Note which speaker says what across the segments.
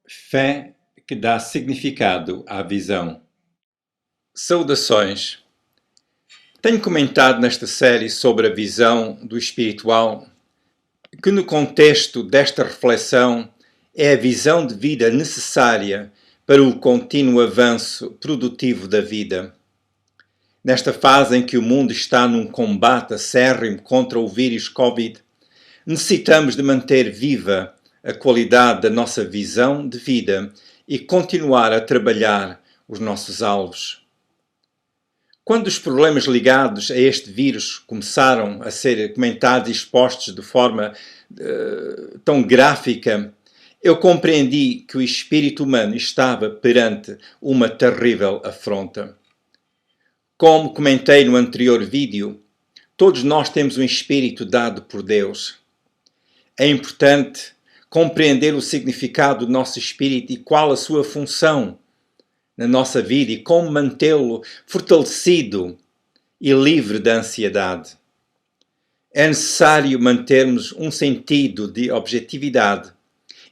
Speaker 1: Fé que dá significado à visão. Saudações! Tenho comentado nesta série sobre a visão do espiritual que, no contexto desta reflexão, é a visão de vida necessária para o contínuo avanço produtivo da vida. Nesta fase em que o mundo está num combate acérrimo contra o vírus Covid, necessitamos de manter viva a qualidade da nossa visão de vida e continuar a trabalhar os nossos alvos. Quando os problemas ligados a este vírus começaram a ser comentados e expostos de forma tão gráfica, eu compreendi que o espírito humano estava perante uma terrível afronta. Como comentei no anterior vídeo, todos nós temos um espírito dado por Deus. É importante compreender o significado do nosso espírito e qual a sua função na nossa vida e como mantê-lo fortalecido e livre da ansiedade. É necessário mantermos um sentido de objetividade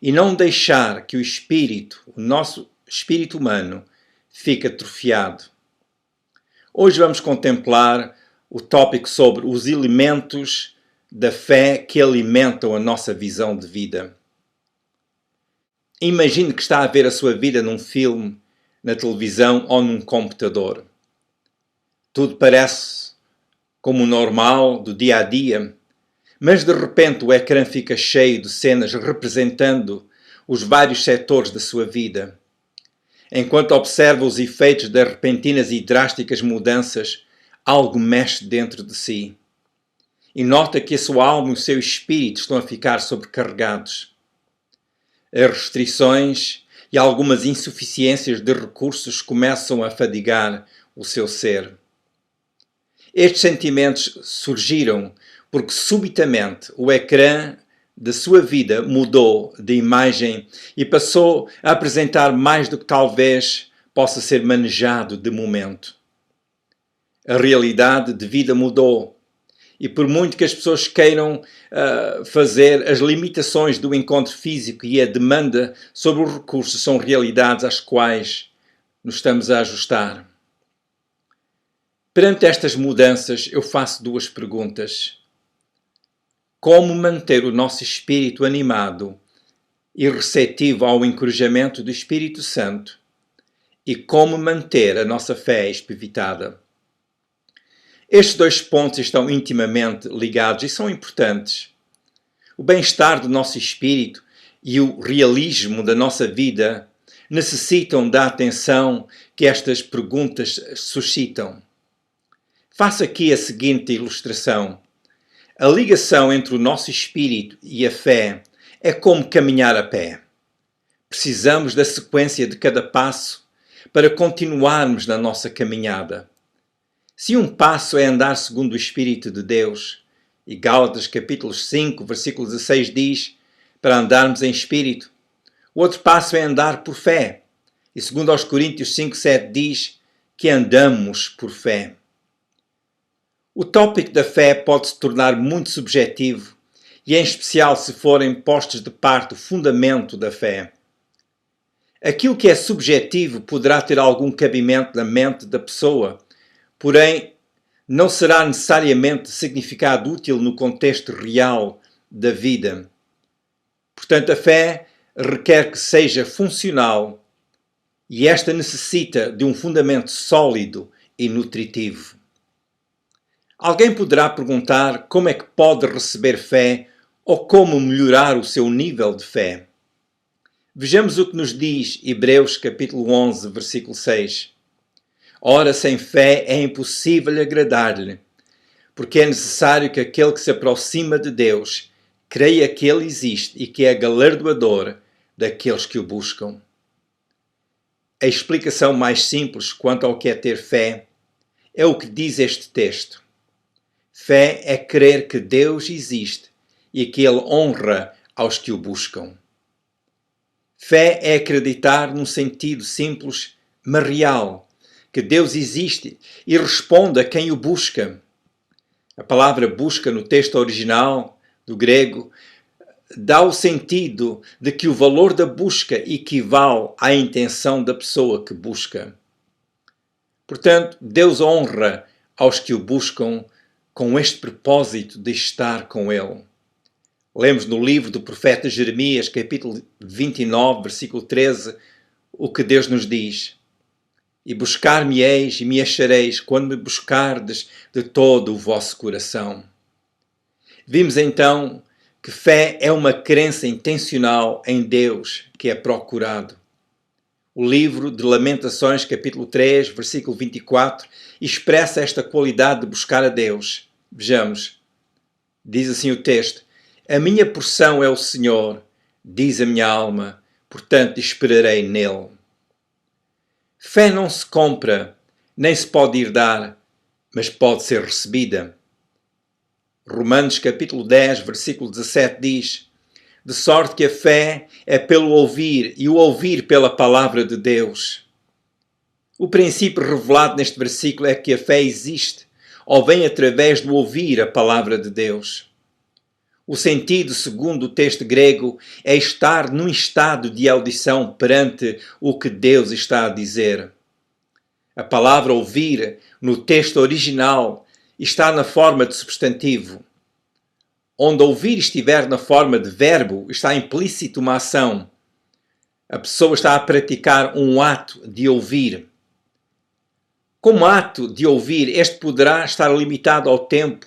Speaker 1: e não deixar que o espírito, o nosso espírito humano, fique atrofiado. Hoje vamos contemplar o tópico sobre os elementos da fé que alimentam a nossa visão de vida. Imagine que está a ver a sua vida num filme, na televisão ou num computador. Tudo parece como o normal do dia a dia, mas de repente o ecrã fica cheio de cenas representando os vários setores da sua vida. Enquanto observa os efeitos das repentinas e drásticas mudanças, algo mexe dentro de si. E nota que a sua alma e o seu espírito estão a ficar sobrecarregados. As restrições e algumas insuficiências de recursos começam a fadigar o seu ser. Estes sentimentos surgiram porque subitamente o ecrã da sua vida mudou de imagem e passou a apresentar mais do que talvez possa ser manejado de momento. A realidade de vida mudou. E por muito que as pessoas queiram fazer, as limitações do encontro físico e a demanda sobre os recursos são realidades às quais nos estamos a ajustar. Perante estas mudanças, eu faço duas perguntas. Como manter o nosso espírito animado e receptivo ao encorajamento do Espírito Santo? E como manter a nossa fé espivitada? Estes dois pontos estão intimamente ligados e são importantes. O bem-estar do nosso espírito e o realismo da nossa vida necessitam da atenção que estas perguntas suscitam. Faço aqui a seguinte ilustração. A ligação entre o nosso espírito e a fé é como caminhar a pé. Precisamos da sequência de cada passo para continuarmos na nossa caminhada. Se um passo é andar segundo o Espírito de Deus, e Gálatas capítulo 5, versículo 16 diz, para andarmos em Espírito, o outro passo é andar por fé, e segundo aos Coríntios 5, 7 diz que andamos por fé. O tópico da fé pode se tornar muito subjetivo, e em especial se forem postos de parte o fundamento da fé. Aquilo que é subjetivo poderá ter algum cabimento na mente da pessoa, porém, não será necessariamente de significado útil no contexto real da vida. Portanto, a fé requer que seja funcional e esta necessita de um fundamento sólido e nutritivo. Alguém poderá perguntar como é que pode receber fé ou como melhorar o seu nível de fé. Vejamos o que nos diz Hebreus capítulo 11, versículo 6. Ora, sem fé é impossível agradar-lhe, porque é necessário que aquele que se aproxima de Deus creia que Ele existe e que é galardoador daqueles que o buscam. A explicação mais simples quanto ao que é ter fé é o que diz este texto. Fé é crer que Deus existe e que Ele honra aos que o buscam. Fé é acreditar num sentido simples, mas real, que Deus existe e responde a quem o busca. A palavra busca no texto original do grego dá o sentido de que o valor da busca equivale à intenção da pessoa que busca. Portanto, Deus honra aos que o buscam com este propósito de estar com Ele. Lemos no livro do profeta Jeremias, capítulo 29, versículo 13, o que Deus nos diz. E buscar-me-eis e me achareis quando me buscardes de todo o vosso coração. Vimos então que fé é uma crença intencional em Deus que é procurado. O livro de Lamentações, capítulo 3, versículo 24, expressa esta qualidade de buscar a Deus. Vejamos, diz assim o texto: a minha porção é o Senhor, diz a minha alma, portanto esperarei nele. Fé não se compra, nem se pode herdar, mas pode ser recebida. Romanos capítulo 10, versículo 17 diz: de sorte que a fé é pelo ouvir e o ouvir pela palavra de Deus. O princípio revelado neste versículo é que a fé existe ou vem através do ouvir a palavra de Deus. O sentido, segundo o texto grego, é estar num estado de audição perante o que Deus está a dizer. A palavra ouvir, no texto original, está na forma de substantivo. Onde ouvir estiver na forma de verbo, está implícito uma ação. A pessoa está a praticar um ato de ouvir. Como ato de ouvir, este poderá estar limitado ao tempo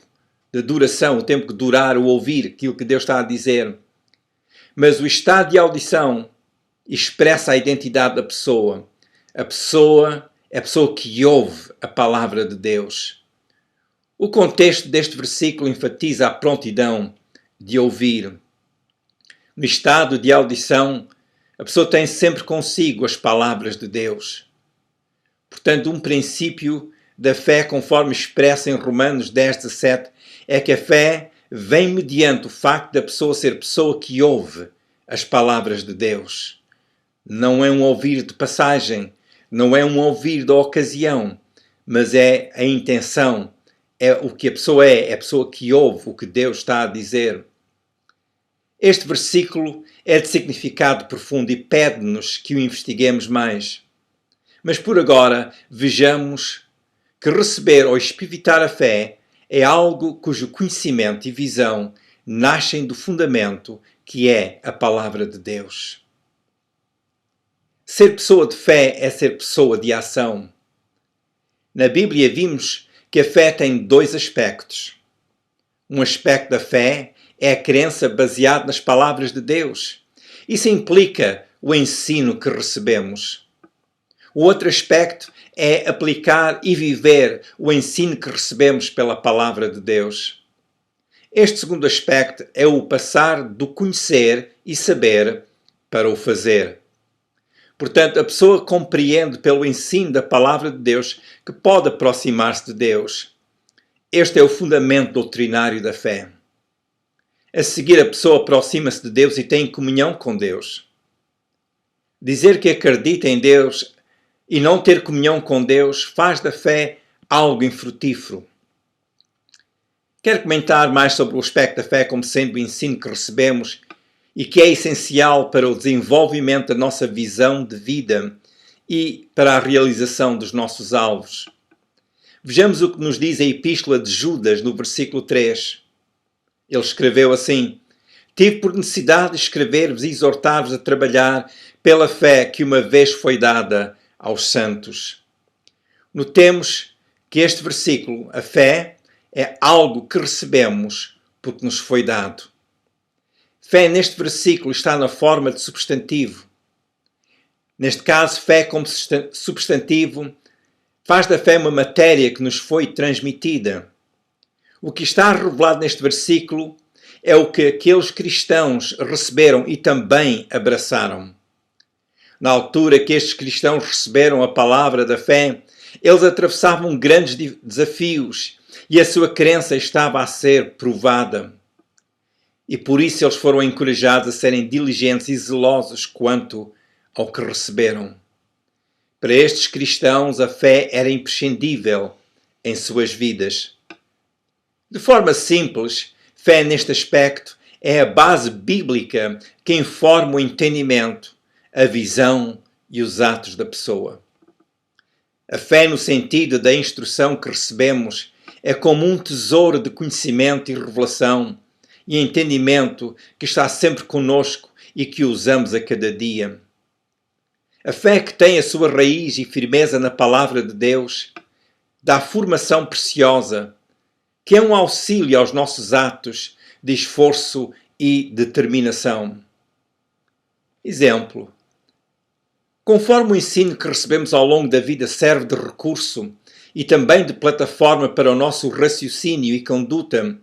Speaker 1: de duração, o tempo que durar o ouvir, aquilo que Deus está a dizer. Mas o estado de audição expressa a identidade da pessoa. A pessoa é a pessoa que ouve a palavra de Deus. O contexto deste versículo enfatiza a prontidão de ouvir. No estado de audição, a pessoa tem sempre consigo as palavras de Deus. Portanto, um princípio da fé, conforme expressa em Romanos 10, 17, é que a fé vem mediante o facto da pessoa ser pessoa que ouve as palavras de Deus. Não é um ouvir de passagem, não é um ouvir da ocasião, mas é a intenção, é o que a pessoa é a pessoa que ouve o que Deus está a dizer. Este versículo é de significado profundo e pede-nos que o investiguemos mais. Mas por agora, vejamos que receber ou espivitar a fé é algo cujo conhecimento e visão nascem do fundamento que é a palavra de Deus. Ser pessoa de fé é ser pessoa de ação. Na Bíblia vimos que a fé tem dois aspectos. Um aspecto da fé é a crença baseada nas palavras de Deus. Isso implica o ensino que recebemos. O outro aspecto é aplicar e viver o ensino que recebemos pela palavra de Deus. Este segundo aspecto é o passar do conhecer e saber para o fazer. Portanto, a pessoa compreende pelo ensino da palavra de Deus que pode aproximar-se de Deus. Este é o fundamento doutrinário da fé. A seguir, a pessoa aproxima-se de Deus e tem comunhão com Deus. Dizer que acredita em Deus e não ter comunhão com Deus faz da fé algo infrutífero. Quero comentar mais sobre o aspecto da fé como sendo o ensino que recebemos e que é essencial para o desenvolvimento da nossa visão de vida e para a realização dos nossos alvos. Vejamos o que nos diz a Epístola de Judas no versículo 3. Ele escreveu assim: tive por necessidade de escrever-vos e exortar-vos a trabalhar pela fé que uma vez foi dada aos santos. Notemos que este versículo, a fé, é algo que recebemos porque nos foi dado. Fé neste versículo está na forma de substantivo. Neste caso, fé como substantivo faz da fé uma matéria que nos foi transmitida. O que está revelado neste versículo é o que aqueles cristãos receberam e também abraçaram. Na altura que estes cristãos receberam a palavra da fé, eles atravessavam grandes desafios e a sua crença estava a ser provada. E por isso eles foram encorajados a serem diligentes e zelosos quanto ao que receberam. Para estes cristãos, a fé era imprescindível em suas vidas. De forma simples, fé neste aspecto é a base bíblica que informa o entendimento, a visão e os atos da pessoa. A fé, no sentido da instrução que recebemos, é como um tesouro de conhecimento e revelação e entendimento que está sempre conosco e que usamos a cada dia. A fé que tem a sua raiz e firmeza na palavra de Deus dá formação preciosa, que é um auxílio aos nossos atos de esforço e determinação. Exemplo: conforme o ensino que recebemos ao longo da vida serve de recurso e também de plataforma para o nosso raciocínio e conduta,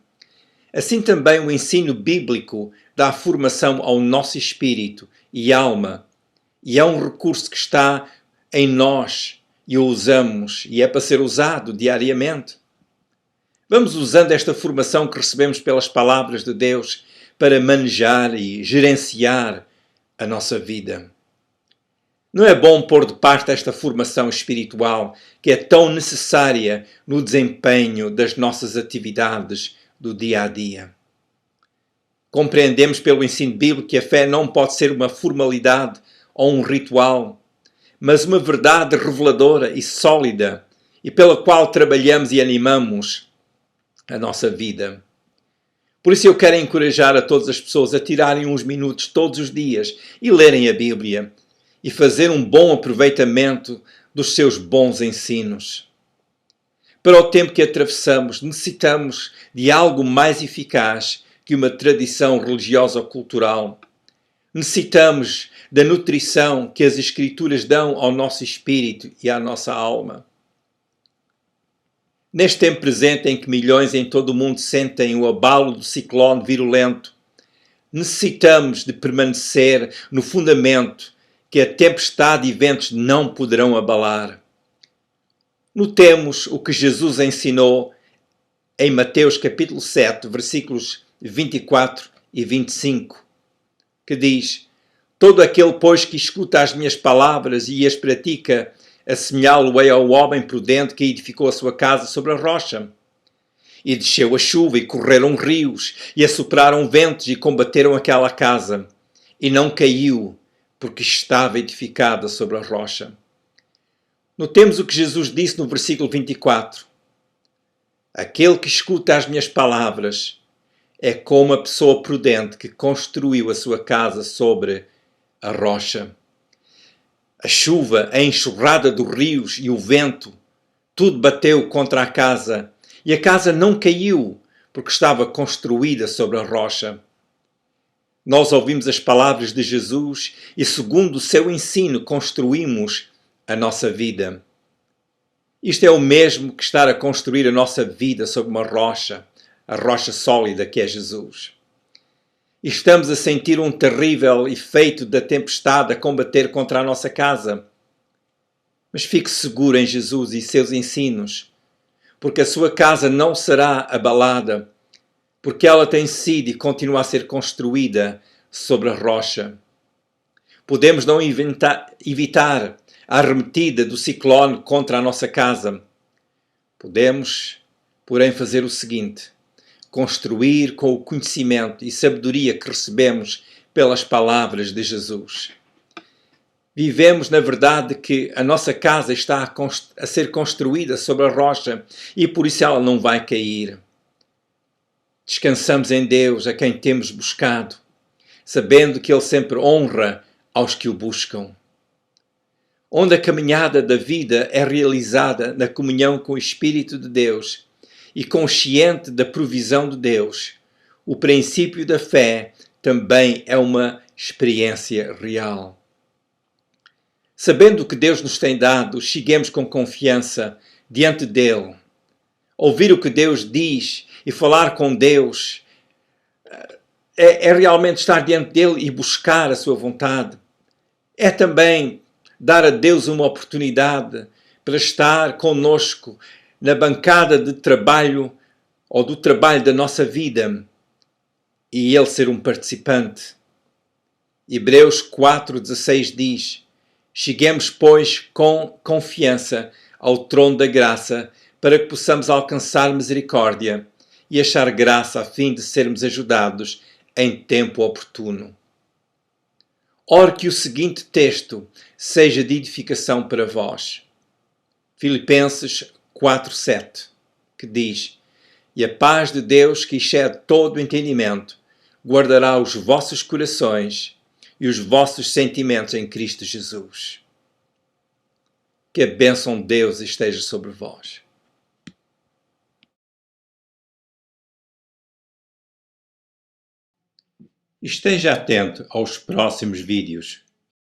Speaker 1: assim também o ensino bíblico dá formação ao nosso espírito e alma, e é um recurso que está em nós e o usamos, e é para ser usado diariamente. Vamos usando esta formação que recebemos pelas palavras de Deus para manejar e gerenciar a nossa vida. Não é bom pôr de parte esta formação espiritual que é tão necessária no desempenho das nossas atividades do dia a dia. Compreendemos pelo ensino bíblico que a fé não pode ser uma formalidade ou um ritual, mas uma verdade reveladora e sólida e pela qual trabalhamos e animamos a nossa vida. Por isso eu quero encorajar a todas as pessoas a tirarem uns minutos todos os dias e lerem a Bíblia e fazer um bom aproveitamento dos seus bons ensinos. Para o tempo que atravessamos, necessitamos de algo mais eficaz que uma tradição religiosa ou cultural. Necessitamos da nutrição que as Escrituras dão ao nosso espírito e à nossa alma. Neste tempo presente em que milhões em todo o mundo sentem o abalo do ciclone virulento, necessitamos de permanecer no fundamento que a tempestade e ventos não poderão abalar. Notemos o que Jesus ensinou em Mateus capítulo 7, versículos 24 e 25, que diz: todo aquele, pois, que escuta as minhas palavras e as pratica, assemelhá-lo-ei ao homem prudente que edificou a sua casa sobre a rocha. E desceu a chuva, e correram rios, e assopraram ventos, e combateram aquela casa. E não caiu, porque estava edificada sobre a rocha. Notemos o que Jesus disse no versículo 24. Aquele que escuta as minhas palavras é como a pessoa prudente que construiu a sua casa sobre a rocha. A chuva, a enxurrada dos rios e o vento, tudo bateu contra a casa, e a casa não caiu, porque estava construída sobre a rocha. Nós ouvimos as palavras de Jesus e, segundo o seu ensino, construímos a nossa vida. Isto é o mesmo que estar a construir a nossa vida sobre uma rocha, a rocha sólida que é Jesus. E estamos a sentir um terrível efeito da tempestade a combater contra a nossa casa. Mas fique seguro em Jesus e seus ensinos, porque a sua casa não será abalada, porque ela tem sido e continua a ser construída sobre a rocha. Podemos não evitar a arremetida do ciclone contra a nossa casa. Podemos, porém, fazer o seguinte: construir com o conhecimento e sabedoria que recebemos pelas palavras de Jesus. Vivemos na verdade que a nossa casa está a ser construída sobre a rocha e por isso ela não vai cair. Descansamos em Deus, a quem temos buscado, sabendo que Ele sempre honra aos que o buscam. Onde a caminhada da vida é realizada na comunhão com o Espírito de Deus e consciente da provisão de Deus, o princípio da fé também é uma experiência real. Sabendo o que Deus nos tem dado, cheguemos com confiança diante dele. Ouvir o que Deus diz e falar com Deus é realmente estar diante dele e buscar a sua vontade. É também dar a Deus uma oportunidade para estar conosco na bancada de trabalho ou do trabalho da nossa vida e ele ser um participante. Hebreus 4,16 diz: cheguemos, pois, com confiança ao trono da graça para que possamos alcançar misericórdia e achar graça a fim de sermos ajudados em tempo oportuno. Ore que o seguinte texto seja de edificação para vós. Filipenses 4:7, que diz: "E a paz de Deus, que excede todo o entendimento, guardará os vossos corações e os vossos sentimentos em Cristo Jesus." Que a bênção de Deus esteja sobre vós. Esteja atento aos próximos vídeos.